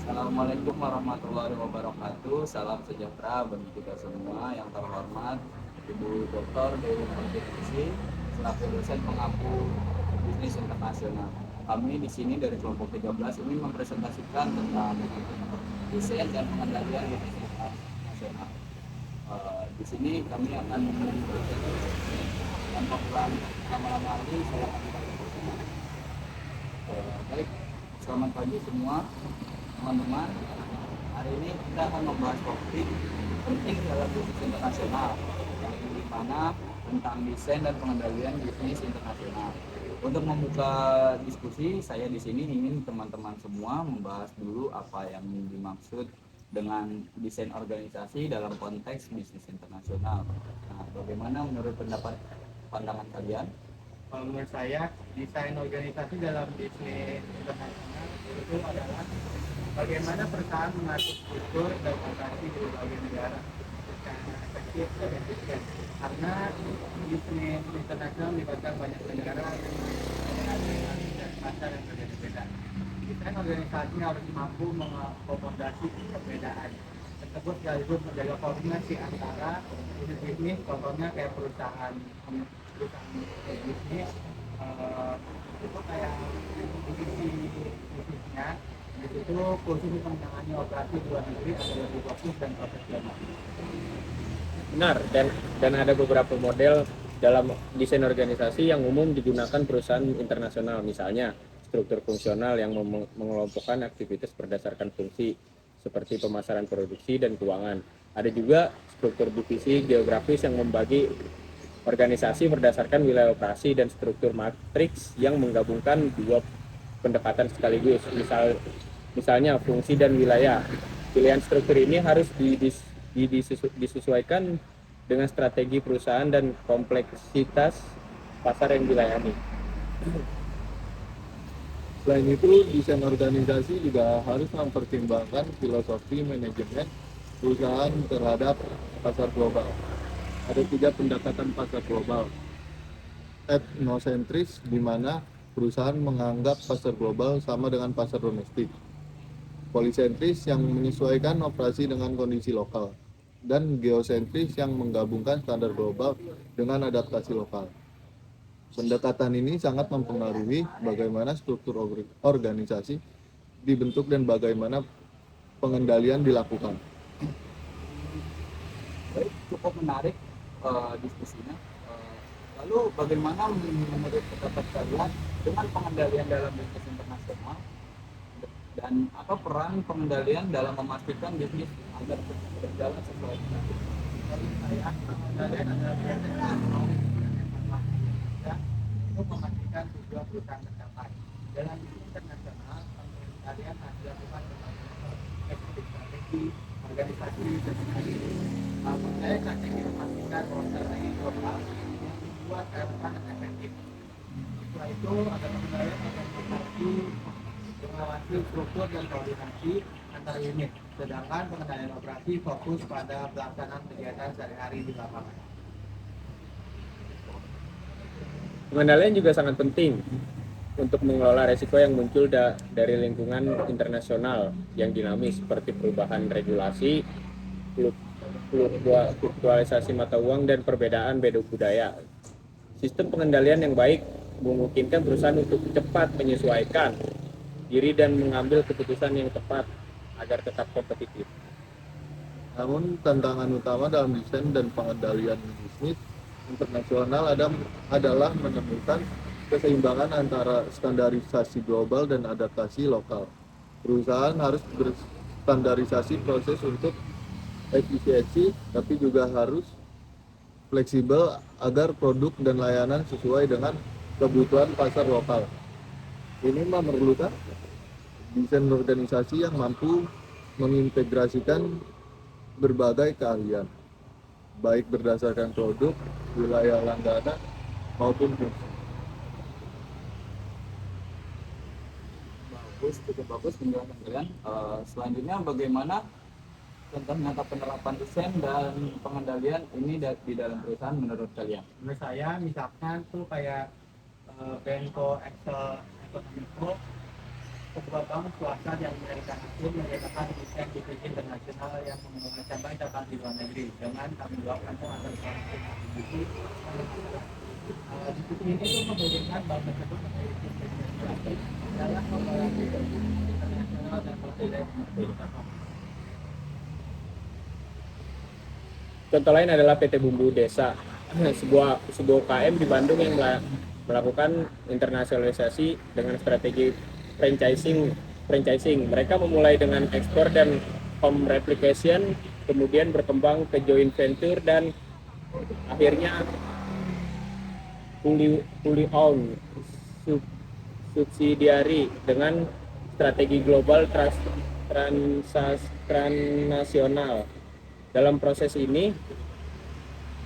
Assalamualaikum warahmatullahi wabarakatuh. Salam sejahtera bagi kita semua. Yang terhormat Ibu Dr. Dewi Martinisi selaku dosen pengampu bisnis internasional. Kami di sini dari kelompok 13 ini mempresentasikan tentang desain dan pengendalian bisnis internasional. Di sini kami akan memberikan tanpa kurang lama-lama lagi saya akan baik. Selamat pagi semua teman-teman. Hari ini kita akan membahas topik penting dalam bisnis internasional, yang dimana tentang desain dan pengendalian bisnis internasional. Untuk membuka diskusi, saya di sini ingin teman-teman semua membahas dulu apa yang dimaksud dengan desain organisasi dalam konteks bisnis internasional. Nah, bagaimana menurut pandangan kalian? Kalau menurut saya, desain organisasi dalam bisnis internasional itu adalah bagaimana perusahaan mengatur struktur dan operasi di berbagai negara secara efektif dan efisien. Karena bisnis internasional melibatkan banyak negara dan pasar yang berbeda-beda. Desain organisasi harus mampu mengakomodasi perbedaan tersebut sekaligus menjaga koordinasi antara bisnis, contohnya kayak perusahaan bisnis itu kayak divisi bisnisnya di situ khusus menangani operasi di luar negeri agar lebih fokus dan profesional. Benar, dan ada beberapa model dalam desain organisasi yang umum digunakan perusahaan internasional, misalnya struktur fungsional yang mengelompokkan aktivitas berdasarkan fungsi seperti pemasaran produksi dan keuangan. Ada juga struktur divisi geografis yang membagi organisasi berdasarkan wilayah operasi dan struktur matriks yang menggabungkan dua pendekatan sekaligus. Misalnya fungsi dan wilayah. Pilihan struktur ini harus disesuaikan dengan strategi perusahaan dan kompleksitas pasar yang dilayani. Selain itu, desain organisasi juga harus mempertimbangkan filosofi manajemen perusahaan terhadap pasar global. Ada 3 pendekatan pasar global. Etnosentris, di mana perusahaan menganggap pasar global sama dengan pasar domestik. Polisentris yang menyesuaikan operasi dengan kondisi lokal. Dan geosentris yang menggabungkan standar global dengan adaptasi lokal. Pendekatan ini sangat mempengaruhi bagaimana struktur organisasi dibentuk dan bagaimana pengendalian dilakukan. Baik, cukup menarik diskusinya. Lalu bagaimana menurut pendapat kalian dengan pengendalian dalam bisnis internasional dan apa peran pengendalian dalam memastikan bisnis agar berjalan sesuai dengan Bagi saya, pengendalian adalah proses yang untuk memastikan tujuan perusahaan tercapai. Dalam bisnis internasional, pengendalian harus dilakukan dengan strategi, organisasi, dan strategi. Saya strategi memastikan bahwa strategi global yang dibuat relevan dan efektif. Setelah itu, ada pengendalian organisasi mengawasi struktur dan koordinasi antar unit. Sedangkan pengendalian operasi fokus pada pelaksanaan kegiatan sehari-hari di lapangan. Pengendalian juga sangat penting untuk mengelola resiko yang muncul dari lingkungan internasional yang dinamis seperti perubahan regulasi, fluktualisasi mata uang, dan perbedaan budaya. Sistem pengendalian yang baik memungkinkan perusahaan untuk cepat menyesuaikan diri dan mengambil keputusan yang tepat agar tetap kompetitif. Namun tantangan utama dalam desain dan pengendalian bisnis internasional adalah menemukan keseimbangan antara standarisasi global dan adaptasi lokal. Perusahaan harus berstandarisasi proses untuk efisiensi, tapi juga harus fleksibel agar produk dan layanan sesuai dengan kebutuhan pasar lokal. Ini memerlukan desain organisasi yang mampu mengintegrasikan berbagai keahlian, baik berdasarkan produk, wilayah langganan, maupun fungsi. cukup bagus penjelasan kalian. Selanjutnya bagaimana contoh nyata penerapan desain dan pengendalian ini di dalam perusahaan menurut kalian? Menurut saya, misalkan tuh kayak Benko Excel Economic Book sebuah bank swasta yang mereka atur menyediakan desain divisi internasional yang mengelola cabang-cabang di luar negeri dengan tanggung jawab penuh atas kontribusi. Diskusi ini tuh memungkinkan bank tersebut memiliki spesialisasi dalam mengelola bisnis internasional dan multilateral. Contoh lain adalah PT Bumbu Desa, sebuah UKM di Bandung yang melakukan internasionalisasi dengan strategi franchising. Mereka memulai dengan ekspor dan home replication, kemudian berkembang ke joint venture dan akhirnya fully owned subsidiary dengan strategi global transnasional. Dalam proses ini,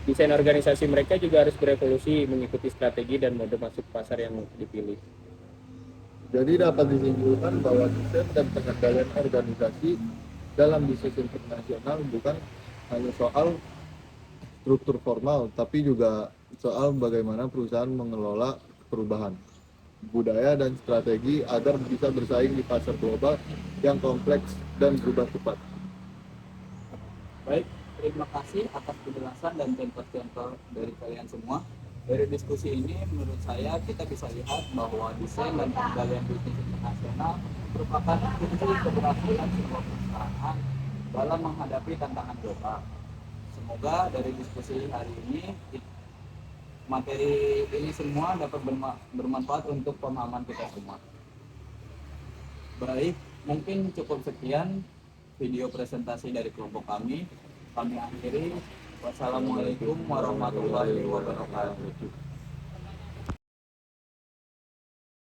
desain organisasi mereka juga harus berevolusi mengikuti strategi dan mode masuk pasar yang dipilih. Jadi dapat disimpulkan bahwa desain dan pengendalian organisasi dalam bisnis internasional bukan hanya soal struktur formal, tapi juga soal bagaimana perusahaan mengelola perubahan, budaya, dan strategi agar bisa bersaing di pasar global yang kompleks dan berubah cepat. Baik, terima kasih atas penjelasan dan contoh-contoh dari kalian semua. Dari diskusi ini, menurut saya kita bisa lihat bahwa desain dan pengendalian bisnis internasional merupakan kunci keberhasilan sebuah perusahaan dalam menghadapi tantangan global. Semoga dari diskusi hari ini, materi ini semua dapat bermanfaat untuk pemahaman kita semua. Baik, mungkin cukup sekian video presentasi dari kelompok kami. Kami akhiri. Wassalamualaikum warahmatullahi wabarakatuh.